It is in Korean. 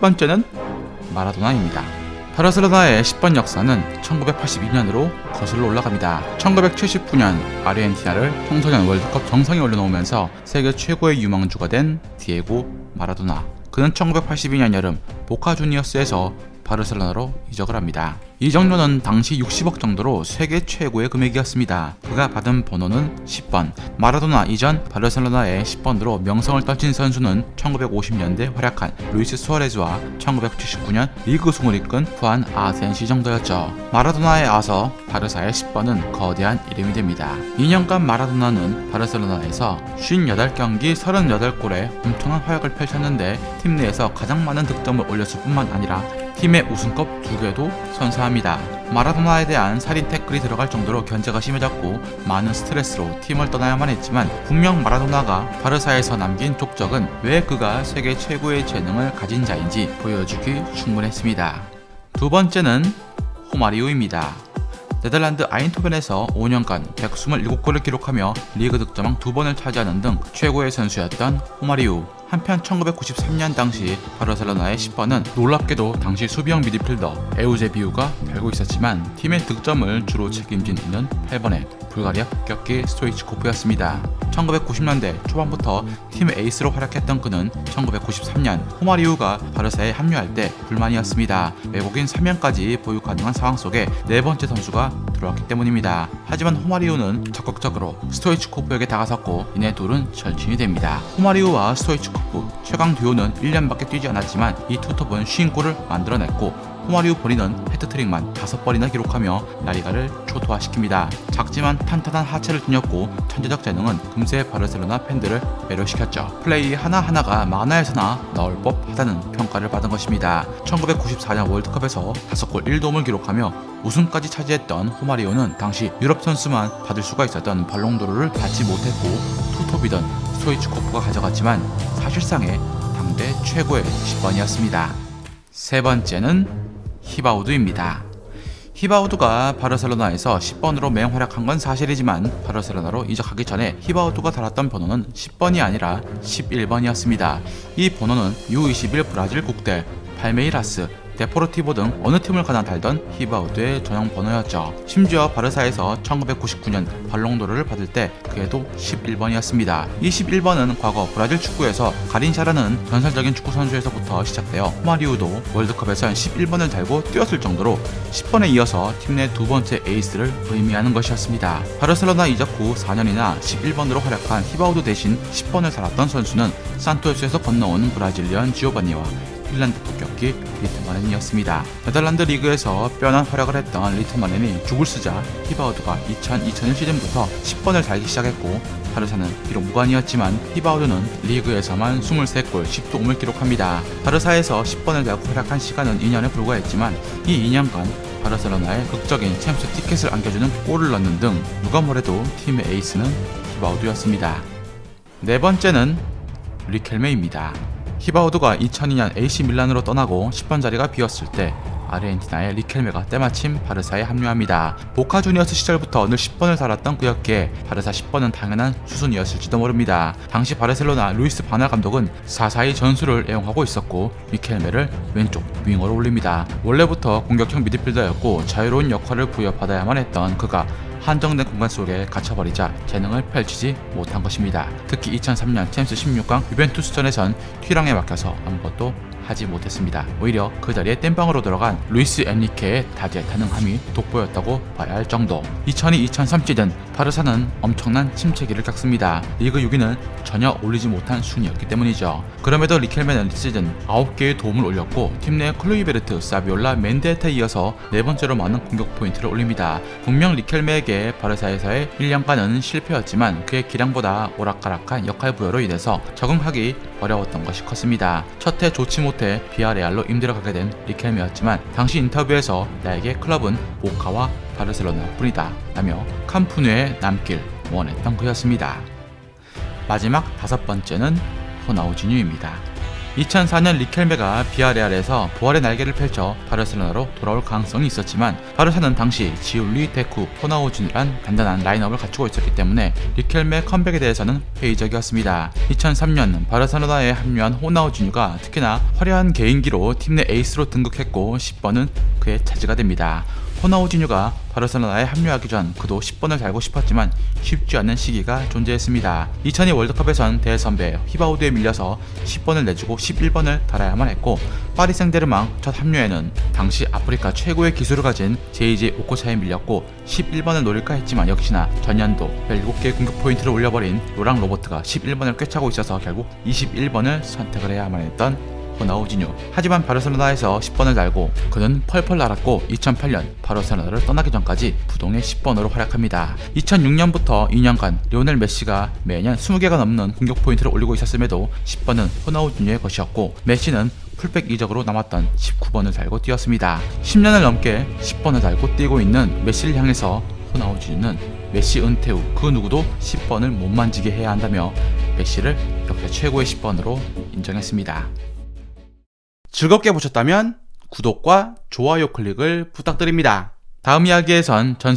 번째는 마라도나입니다. 바르셀로나의 10번 역사는 1982년으로 거슬러 올라갑니다. 1979년 아르헨티나를 청소년 월드컵 정상에 올려놓으면서 세계 최고의 유망주가 된 디에고 마라도나. 그는 1982년 여름 보카 주니어스에서 바르셀로나로 이적을 합니다. 이적료는 당시 60억 정도로 세계 최고의 금액이었습니다. 그가 받은 번호는 10번. 마라도나 이전 바르셀로나의 10번으로 명성을 떨친 선수는 1950년대 활약한 루이스 수아레즈와 1979년 리그 우승을 이끈 후안 아센시 정도였죠. 마라도나에 앞서 바르사의 10번은 거대한 이름이 됩니다. 2년간 마라도나는 바르셀로나에서 58경기 38골에 엄청난 활약을 펼쳤는데 팀 내에서 가장 많은 득점을 올렸을 뿐만 아니라 팀의 우승컵 2개도 선사합니다. 마라도나에 대한 살인 태클이 들어갈 정도로 견제가 심해졌고 많은 스트레스로 팀을 떠나야만 했지만 분명 마라도나가 바르사에서 남긴 족적은 왜 그가 세계 최고의 재능을 가진 자인지 보여주기 충분했습니다. 두 번째는 호마리우입니다. 네덜란드 아인토벤에서 5년간 127골을 기록하며 리그 득점왕 2번을 차지하는 등 최고의 선수였던 호마리우. 한편 1993년 당시 바르셀로나의 10번은 놀랍게도 당시 수비형 미드필더 에우제비우가 달고 있었지만 팀의 득점을 주로 책임진 이는 8번의 불가리아 국격기 스토이치코프였습니다. 1990년대 초반부터 팀의 에이스로 활약했던 그는 1993년 호마리우가 바르사에 합류할 때 불만이었습니다. 외국인 3명까지 보유 가능한 상황 속에 네 번째 선수가 들어왔기 때문입니다. 하지만 호마리우는 적극적으로 스토이치코프에게 다가섰고 이내 둘은 절친이 됩니다. 호마리우와 스토이치코프 최강 듀오는 1년밖에 뛰지 않았지만 이 투톱은 50골을 만들어냈고 호마리우 본인은 해트트릭만 5번이나 기록하며 라리가를 초토화시킵니다. 작지만 탄탄한 하체를 지녔고 천재적 재능은 금세 바르셀로나 팬들을 매료시켰죠. 플레이 하나하나가 만화에서나 나올 법하다는 평가를 받은 것입니다. 1994년 월드컵에서 5골 1도움을 기록하며 우승까지 차지했던 호마리우는 당시 유럽 선수만 받을 수가 있었던 발롱도르를 받지 못했고 투톱이던 스토이치코프가 가져갔지만 사실상의 당대 최고의 10번이었습니다. 세 번째는 히바우두입니다. 히바우두가 바르셀로나에서 10번으로 맹활약한 건 사실이지만 바르셀로나로 이적하기 전에 히바우두가 달았던 번호는 10번이 아니라 11번이었습니다. 이 번호는 U21 브라질 국대, 팔메이라스, 데포르티보 등 어느 팀을 가나 달던 히바우드의 전용 번호였죠. 심지어 바르사에서 1999년 발롱도르를 받을 때 그에도 11번이었습니다. 이 11번은 과거 브라질 축구에서 가린샤라는 전설적인 축구 선수에서부터 시작되어 호마리우도 월드컵에선 11번을 달고 뛰었을 정도로 10번에 이어서 팀 내 두 번째 에이스를 의미하는 것이었습니다. 바르셀로나 이적 후 4년이나 11번으로 활약한 히바우드 대신 10번을 달았던 선수는 산토스에서 건너온 브라질리언 지오바니와 핀란드 국격기 리트마넨이었습니다. 네덜란드 리그에서 뼈난 활약을 했던 리트마넨이 죽을 쓰자 히바우드가 2000-2001 시즌부터 10번을 달기 시작했고 바르사는 비록 무관이었지만 히바우드는 리그에서만 23골 10도움을 기록합니다. 바르사에서 10번을 달고 활약한 시간은 2년에 불과했지만 이 2년간 바르셀로나에 극적인 챔스 티켓을 안겨주는 골을 넣는 등 누가 뭐래도 팀의 에이스는 히바우드였습니다. 네 번째는 리켈메입니다. 히바우드가 2002년 AC 밀란으로 떠나고 10번 자리가 비었을 때 아르헨티나의 리켈메가 때마침 바르사에 합류합니다. 보카 주니어스 시절부터 늘 10번을 달았던 그였기에 바르사 10번은 당연한 수순이었을지도 모릅니다. 당시 바르셀로나 루이스 바날 감독은 4-4-2 전술을 애용하고 있었고 리켈메를 왼쪽 윙어로 올립니다. 원래부터 공격형 미드필더였고 자유로운 역할을 부여받아야만 했던 그가 한정된 공간 속에 갇혀버리자 재능을 펼치지 못한 것입니다. 특히 2003년 챔스 16강 유벤투스전에선 튀랑에 막혀서 아무것도 하지 못했습니다. 오히려 그 자리에 땜빵으로 들어간 루이스 엔리케의 다재다능함이 돋보였다고 봐야 할 정도. 2002-2003 시즌 바르사는 엄청난 침체기를 겪습니다. 리그 6위는 전혀 올리지 못한 순위였기 때문이죠. 그럼에도 리켈메는 시즌 9개의 도움을 올렸고 팀 내 클루이베르트, 사비올라, 멘데에타에 이어서 네 번째로 많은 공격 포인트를 올립니다. 분명 리켈메에게 바르사에서의 1년간은 실패였지만 그의 기량보다 오락가락한 역할 부여로 인해서 적응하기 어려웠던 것이 컸습니다. 첫해 좋지 못해 비아레알로 임대를 가게 된 리켈메였지만 당시 인터뷰에서 나에게 클럽은 보카와 바르셀로나 뿐이다 라며 캄프누에 남길 원했던 그였습니다. 마지막 다섯 번째는 호나우지뉴입니다. 2004년 리켈메가 비아레알에서 부활의 날개를 펼쳐 바르셀로나로 돌아올 가능성이 있었지만 바르샤는 당시 지울리, 데쿠, 호나우준이란 단단한 라인업을 갖추고 있었기 때문에 리켈메 컴백에 대해서는 회의적이었습니다. 2003년 바르셀로나에 합류한 호나우준유가 특히나 화려한 개인기로 팀 내 에이스로 등극했고 10번은 그의 차지가 됩니다. 호나우지뉴가 바르셀로나에 합류하기 전 그도 10번을 달고 싶었지만 쉽지 않은 시기가 존재했습니다. 2002 월드컵에선 대선배 휘바우드에 밀려서 10번을 내주고 11번을 달아야만 했고 파리 생제르맹 첫 합류에는 당시 아프리카 최고의 기술을 가진 JJ 오코차에 밀렸고 11번을 노릴까 했지만 역시나 전년도 17개의 공격 포인트를 올려버린 로랑 로버트가 11번을 꿰차고 있어서 결국 21번을 선택을 해야만 했던 호나우지뉴. 하지만 바르셀로나에서 10번을 달고 그는 펄펄 날았고 2008년 바르셀로나를 떠나기 전까지 부동의 10번으로 활약합니다. 2006년부터 2년간 리오넬 메시가 매년 20개가 넘는 공격 포인트를 올리고 있었음에도 10번은 호나우지뉴의 것이었고 메시는 풀백 이적으로 남았던 19번을 달고 뛰었습니다. 10년을 넘게 10번을 달고 뛰고 있는 메시를 향해서 호나우지뉴는 메시 은퇴 후 그 누구도 10번을 못 만지게 해야 한다며 메시를 역대 최고의 10번으로 인정했습니다. 즐겁게 보셨다면 구독과 좋아요 클릭을 부탁드립니다. 다음 이야기에선 전